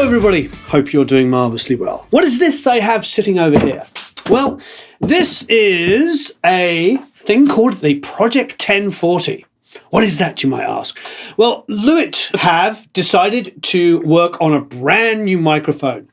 Hello everybody, hope you're doing marvellously well. What is this I have sitting over here? Well, this is a thing called the Project 1040. What is that, you might ask? Well, Lewitt have decided to work on a brand new microphone.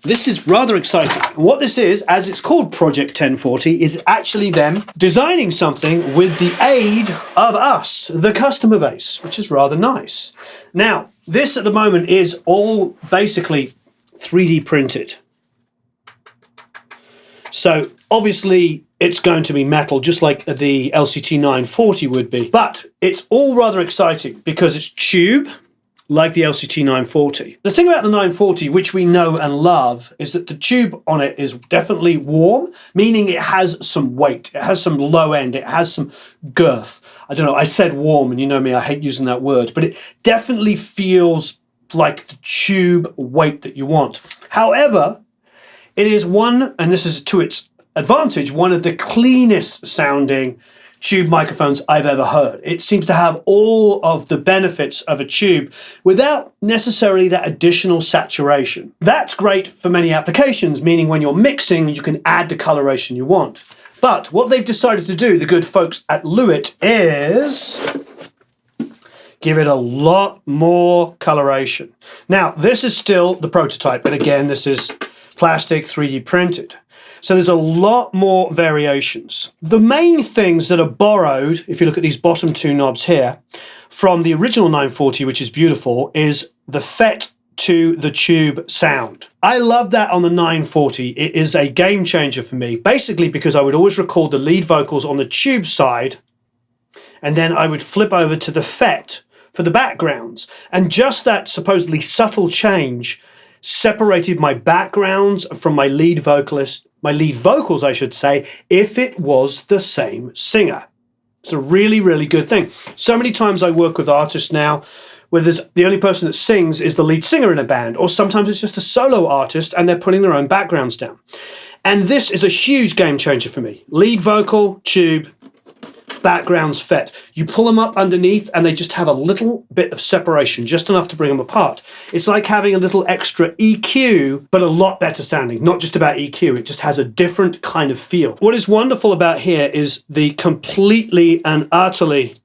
This is rather exciting. And what this is, as it's called Project 1040, is actually them designing something with the aid of us, the customer base, which is rather nice. Now, this at the moment is all basically 3D printed. So obviously it's going to be metal, just like the LCT 940 would be. But it's all rather exciting because it's tube, like the LCT 940. The thing about the 940, which we know and love, is that the tube on it is definitely warm, meaning it has some weight, it has some low end, it has some girth. I don't know, I said warm, and you know me, I hate using that word, but it definitely feels like the tube weight that you want. However, it is one, and this is to its advantage, one of the cleanest sounding tube microphones I've ever heard. It seems to have all of the benefits of a tube without necessarily that additional saturation. That's great for many applications, meaning when you're mixing, you can add the coloration you want. But what they've decided to do, the good folks at Lewitt, is give it a lot more coloration. Now, this is still the prototype, and again, this is plastic 3D printed. So there's a lot more variations. The main things that are borrowed, if you look at these bottom two knobs here, from the original 940, which is beautiful, is the FET to the tube sound. I love that on the 940. It is a game changer for me, basically because I would always record the lead vocals on the tube side, and then I would flip over to the FET for the backgrounds. And just that supposedly subtle change separated my backgrounds from my lead vocals, I should say, if it was the same singer. It's a really, really good thing. So many times I work with artists now where the only person that sings is the lead singer in a band, or sometimes it's just a solo artist and they're putting their own backgrounds down. And this is a huge game changer for me. Lead vocal, tube, backgrounds, FET. You pull them up underneath and they just have a little bit of separation, just enough to bring them apart. It's like having a little extra EQ, but a lot better sounding. Not just about EQ, it just has a different kind of feel. What is wonderful about here is the completely and utterly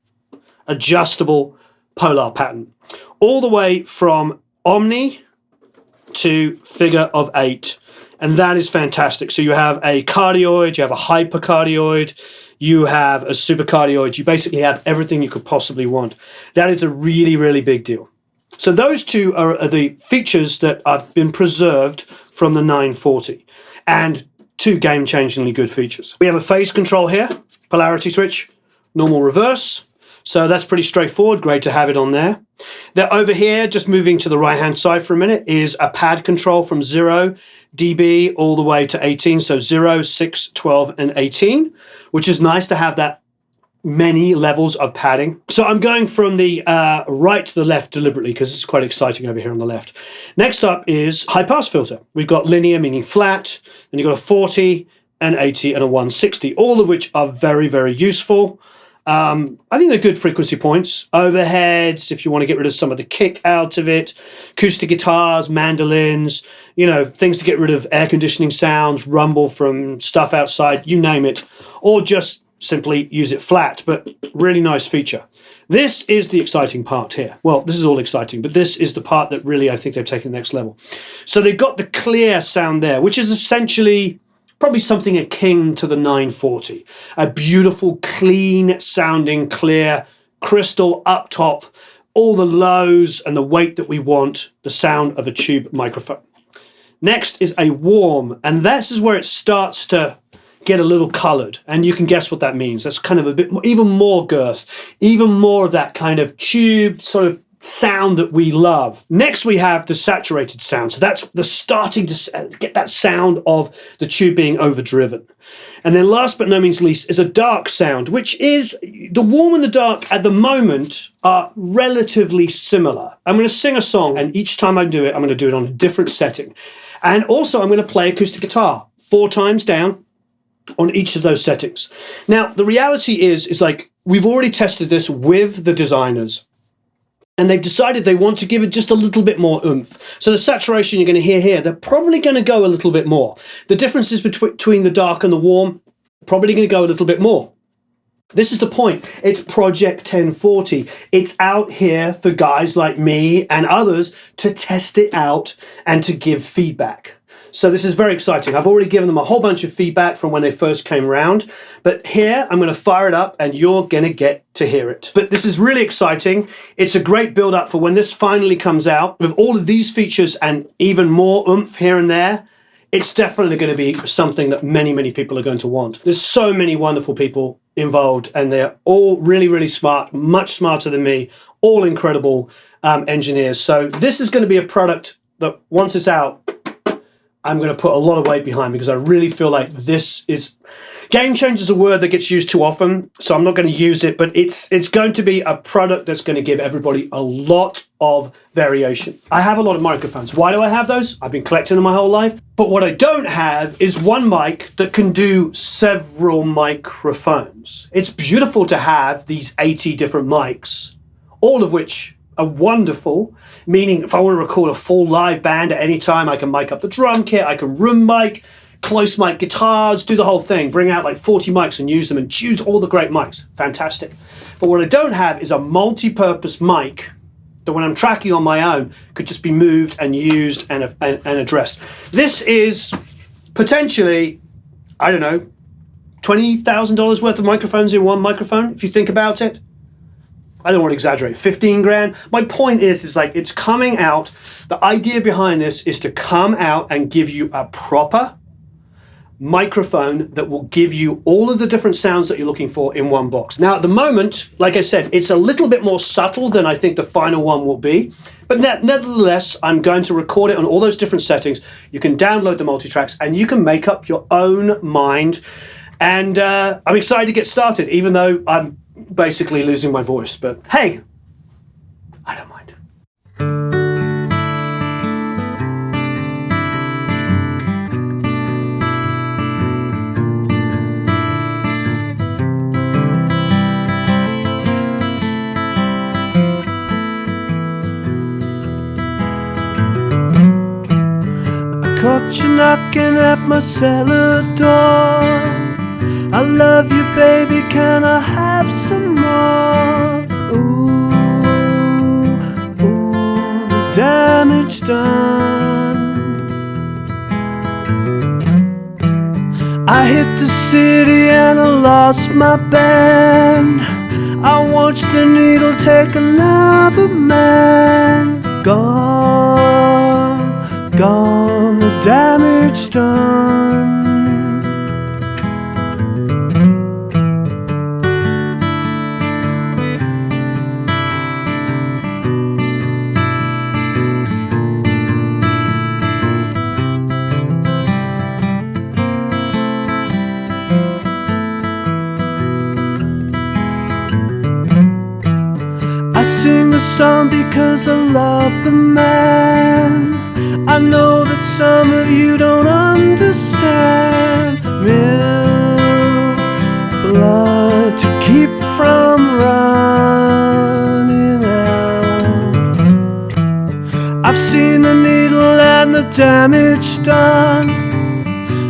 adjustable polar pattern. All the way from Omni to figure of 8. And that is fantastic. So you have a cardioid, you have a hyper-cardioid, you have a super-cardioid. You basically have everything you could possibly want. That is a really, really big deal. So those two are the features that have been preserved from the 940, and two game-changingly good features. We have a phase control here, polarity switch, normal reverse. So that's pretty straightforward. Great to have it on there. Then over here, just moving to the right-hand side for a minute, is a pad control from 0 dB all the way to 18. So 0, 6, 12, and 18, which is nice to have that many levels of padding. So I'm going from the right to the left deliberately because it's quite exciting over here on the left. Next up is high pass filter. We've got linear, meaning flat, then you've got a 40, an 80, and a 160, all of which are very, very useful. I think they're good frequency points. Overheads, if you want to get rid of some of the kick out of it. Acoustic guitars, mandolins, things to get rid of air conditioning sounds, rumble from stuff outside, you name it. Or just simply use it flat, but really nice feature. This is the exciting part here. Well, this is all exciting, but this is the part that really I think they've taken the next level. So they've got the clear sound there, which is essentially probably something akin to the 940. A beautiful, clean sounding, clear, crystal up top, all the lows and the weight that we want, the sound of a tube microphone. Next is a warm, and this is where it starts to get a little colored, and you can guess what that means. That's kind of a bit more, even more girth, even more of that kind of tube sort of sound that we love. Next we have the saturated sound. So that's the starting to get that sound of the tube being overdriven. And then last but no means least is a dark sound, which is the warm and the dark at the moment are relatively similar. I'm going to sing a song, and each time I do it, I'm going to do it on a different setting. And also I'm going to play acoustic guitar 4 times down on each of those settings. Now, the reality is like we've already tested this with the designers. and they've decided they want to give it just a little bit more oomph. So the saturation you're going to hear here, they're probably going to go a little bit more. The differences between the dark and the warm, probably going to go a little bit more. This is the point. It's Project 1040. It's out here for guys like me and others to test it out and to give feedback. So this is very exciting. I've already given them a whole bunch of feedback from when they first came around, but here I'm going to fire it up and you're going to get to hear it. But this is really exciting. It's a great build up for when this finally comes out with all of these features and even more oomph here and there. It's definitely going to be something that many, many people are going to want. There's so many wonderful people involved and they're all really, really smart, much smarter than me, all incredible engineers. So this is going to be a product that once it's out, I'm going to put a lot of weight behind because I really feel like this is... Game changer is a word that gets used too often, so I'm not going to use it, but it's going to be a product that's going to give everybody a lot of variation. I have a lot of microphones. Why do I have those? I've been collecting them my whole life. But what I don't have is one mic that can do several microphones. It's beautiful to have these 80 different mics, all of which are wonderful, meaning if I want to record a full live band at any time, I can mic up the drum kit, I can room mic, close mic guitars, do the whole thing, bring out like 40 mics and use them and choose all the great mics. Fantastic. But what I don't have is a multi-purpose mic that when I'm tracking on my own could just be moved and used and addressed. This is potentially, I don't know, $20,000 worth of microphones in one microphone, if you think about it. I don't want to exaggerate, 15 grand. My point is like it's coming out. The idea behind this is to come out and give you a proper microphone that will give you all of the different sounds that you're looking for in one box. Now, at the moment, like I said, it's a little bit more subtle than I think the final one will be. But nevertheless, I'm going to record it on all those different settings. You can download the multi-tracks and you can make up your own mind. And I'm excited to get started, even though I'm basically losing my voice. But hey, I don't mind. Caught you knocking at my cellar door. I love you, baby, can I have some more? Ooh, ooh, the damage done. I hit the city and I lost my band. I watched the needle take another man. Gone, gone, the damage done. I sing the song because I love the man. I know that some of you don't understand. Milk, blood to keep from running out. I've seen the needle and the damage done.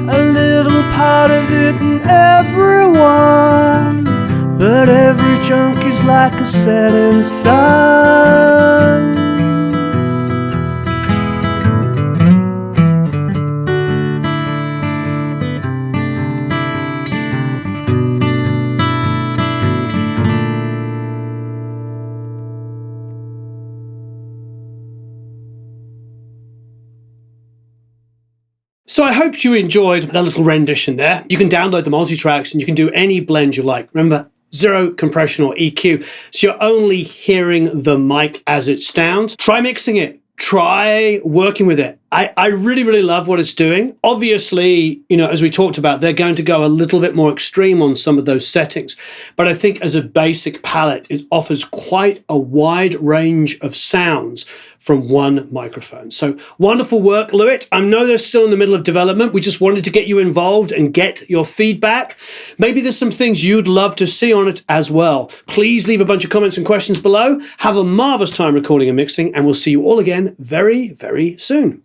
A little part of it in everyone. But every junkie's like a setting sun. So I hope you enjoyed that little rendition there. You can download the multi-tracks and you can do any blend you like. Remember, zero compression or EQ. So you're only hearing the mic as it sounds. Try mixing it. Try working with it. I really, really love what it's doing. Obviously, as we talked about, they're going to go a little bit more extreme on some of those settings. But I think as a basic palette, it offers quite a wide range of sounds from one microphone. So wonderful work, Lewitt. I know they're still in the middle of development. We just wanted to get you involved and get your feedback. Maybe there's some things you'd love to see on it as well. Please leave a bunch of comments and questions below. Have a marvelous time recording and mixing, and we'll see you all again very, very soon.